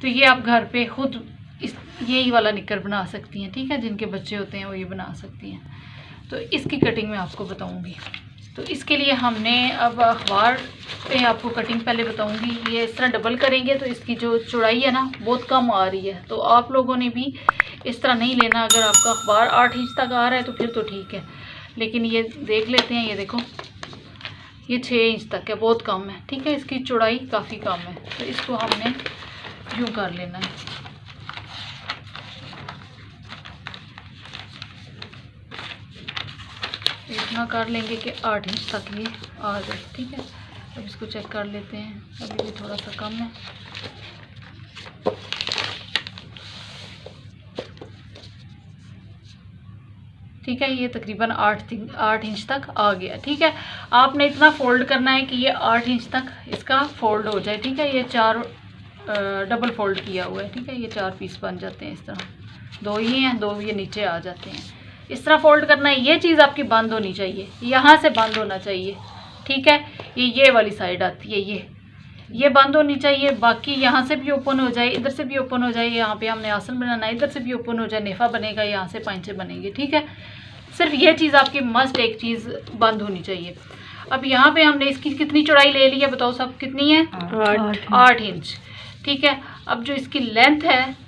तो ये आप घर पे खुद यही वाला निकर बना सकती हैं, ठीक है। जिनके बच्चे होते हैं वो ये बना सकती हैं। तो इसकी कटिंग मैं आपको बताऊंगी। तो इसके लिए हमने अब अखबार पे आपको कटिंग पहले बताऊंगी। ये इस तरह डबल करेंगे तो इसकी जो चौड़ाई है ना बहुत कम आ रही है, तो आप लोगों ने भी इस तरह नहीं लेना। अगर आपका अखबार 8 इंच तक आ रहा है तो फिर तो ठीक है, लेकिन ये देख लेते हैं। ये देखो ये 6 इंच तक है, बहुत कम है, ठीक है। इसकी चौड़ाई काफ़ी कम है, तो इसको हमने यूँ कर लेना है। इतना कर लेंगे कि 8 इंच तक ये आ जाए, ठीक है। अब इसको चेक कर लेते हैं, अभी भी थोड़ा सा कम है। ठीक है, ये तकरीबन 8 इंच तक आ गया, ठीक है। आपने इतना फोल्ड करना है कि ये 8 इंच तक इसका फोल्ड हो जाए, ठीक है। ये 4 डबल फोल्ड किया हुआ है, ठीक है। ये 4 पीस बन जाते हैं इस तरह, 2 ही हैं, 2 ये नीचे आ जाते हैं। इस तरह फोल्ड करना है। ये चीज़ आपकी बंद होनी चाहिए, यहाँ से बंद होना चाहिए, ठीक है। ये वाली साइड आती है, ये बंद होनी चाहिए। बाकी यहाँ से भी ओपन हो जाए, इधर से भी ओपन हो जाए। यहाँ पे हमने आसन बनाना है, इधर से भी ओपन हो जाए, नेफा बनेगा, यहाँ से पांचे बनेंगे, ठीक है। सिर्फ ये चीज़ आपकी मस्ट एक चीज़ बंद होनी चाहिए। अब यहाँ पे हमने इसकी कितनी चौड़ाई ले ली है, बताओ सब कितनी है? 8 इंच, ठीक है। अब जो इसकी लेंथ है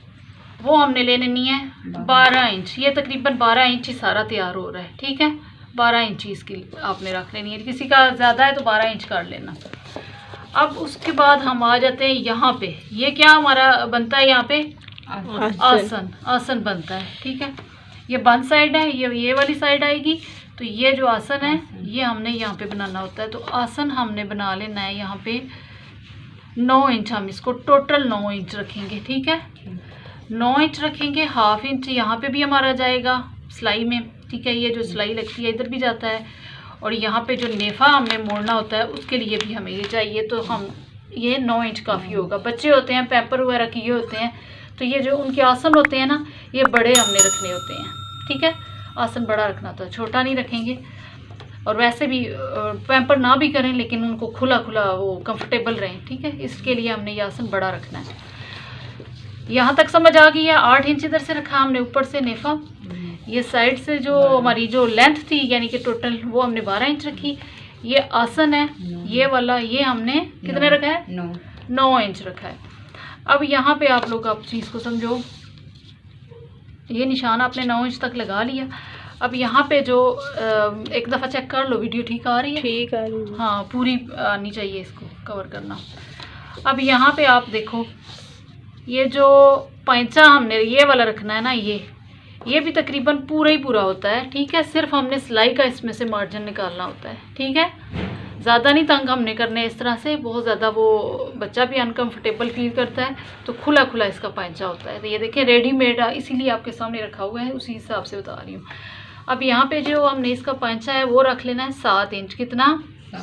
वो हमने ले लेनी है 12 इंच। ये तकरीबन 12 इंच ही सारा तैयार हो रहा है, ठीक है। 12 इंच इसकी आपने रख लेनी है। किसी का ज़्यादा है तो 12 इंच कर लेना। अब उसके बाद हम आ जाते हैं यहाँ पे। ये क्या हमारा बनता है यहाँ पे? आसन बनता है, ठीक है। ये बंद साइड है, ये वाली साइड आएगी। तो ये जो आसन है ये हमने यहाँ पे बनाना होता है। तो आसन हमने बना लेना है यहाँ पे 9 इंच। हम इसको टोटल 9 इंच रखेंगे, ठीक है। 9 इंच रखेंगे। हाफ इंच यहाँ पे भी हमारा जाएगा सिलाई में, ठीक है। ये जो सिलाई लगती है इधर भी जाता है, और यहाँ पे जो नेफा हमें मोड़ना होता है उसके लिए भी हमें ये चाहिए। तो हम ये 9 इंच काफ़ी होगा। बच्चे होते हैं पैम्पर वगैरह किए होते हैं, तो ये जो उनके आसन होते हैं ना ये बड़े हमने रखने होते हैं, ठीक है। आसन बड़ा रखना होता है, छोटा नहीं रखेंगे। और वैसे भी पैम्पर ना भी करें लेकिन उनको खुला वो कंफर्टेबल रहें, ठीक है। इसके लिए हमने ये आसन बड़ा रखना है। यहाँ तक समझ आ गई है? 8 इंच इधर से रखा हमने, ऊपर से नेफा। ये साइड से जो हमारी जो लेंथ थी यानी कि टोटल वो हमने 12 इंच रखी। ये आसन है ये वाला, ये हमने कितने रखा है? 9 इंच रखा है। अब यहाँ पे आप लोग आप चीज़ को समझो, ये निशान आपने 9 इंच तक लगा लिया। अब यहाँ पे जो एक दफ़ा चेक कर लो वीडियो ठीक आ रही है? ठीक आ रही है, हाँ पूरी आनी चाहिए, इसको कवर करना। अब यहाँ पे आप देखो, ये जो पैंचा हमने ये वाला रखना है ना, ये भी तकरीबन पूरा ही पूरा होता है, ठीक है। सिर्फ हमने सिलाई का इसमें से मार्जिन निकालना होता है, ठीक है। ज़्यादा नहीं तंग हमने करने इस तरह से, बहुत ज़्यादा वो बच्चा भी अनकंफर्टेबल फील करता है। तो खुला इसका पैंचा होता है। तो ये देखिए रेडीमेड, इसीलिए आपके सामने रखा हुआ है, उसी हिसाब से बता रही हूँ। अब यहाँ पे जो हमने इसका पैंचा है वो रख लेना है 7 इंच। कितना?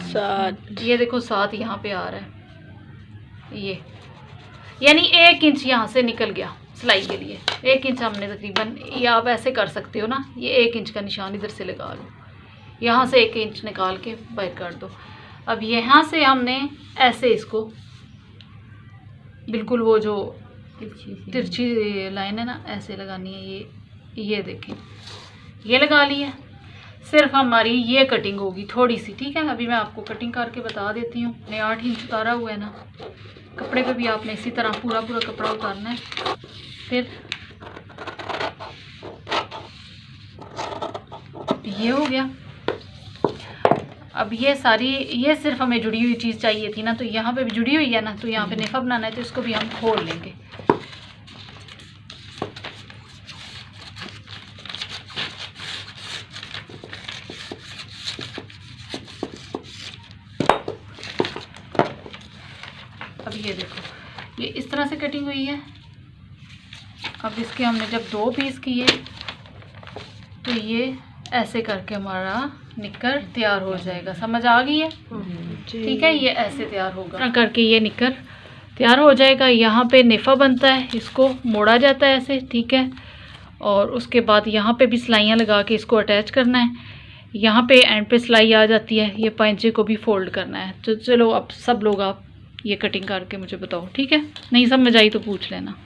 7। ये देखो 7 यहाँ पे आ रहा है, ये यानी 1 इंच यहाँ से निकल गया सिलाई के लिए। 1 इंच हमने तकरीबन, ये आप ऐसे कर सकते हो ना, ये 1 इंच का निशान इधर से लगा लो, यहाँ से 1 इंच निकाल के बाहर कर दो। अब यहाँ से हमने ऐसे इसको बिल्कुल वो जो तिरछी लाइन है ना ऐसे लगानी है। ये देखें ये लगा लिया। सिर्फ हमारी ये कटिंग होगी थोड़ी सी, ठीक है। अभी मैं आपको कटिंग करके बता देती हूँ। मैंने 8 इंच उतारा हुआ है ना, कपड़े पे भी आपने इसी तरह पूरा कपड़ा उतारना है। फिर ये हो गया। अब ये सारी, ये सिर्फ हमें जुड़ी हुई चीज़ चाहिए थी ना, तो यहाँ पे भी जुड़ी हुई है ना, तो यहाँ पे नेफा बनाना है, तो इसको भी हम खोल लेंगे। अब ये देखो ये इस तरह से कटिंग हुई है। अब इसके हमने जब 2 पीस किए तो ये ऐसे करके हमारा निक्कर तैयार हो जाएगा। समझ आ गई है? ठीक है, ये ऐसे तैयार होगा करके ये निक्कर तैयार हो जाएगा। यहाँ पे नेफा बनता है, इसको मोड़ा जाता है ऐसे, ठीक है। और उसके बाद यहाँ पे भी सिलाइयाँ लगा के इसको अटैच करना है। यहाँ पे एंड पे सिलाई आ जाती है, ये पैंचे को भी फोल्ड करना है। तो चलो अब सब लोग आप ये कटिंग करके मुझे बताओ, ठीक है। नहीं समझ आई तो पूछ लेना।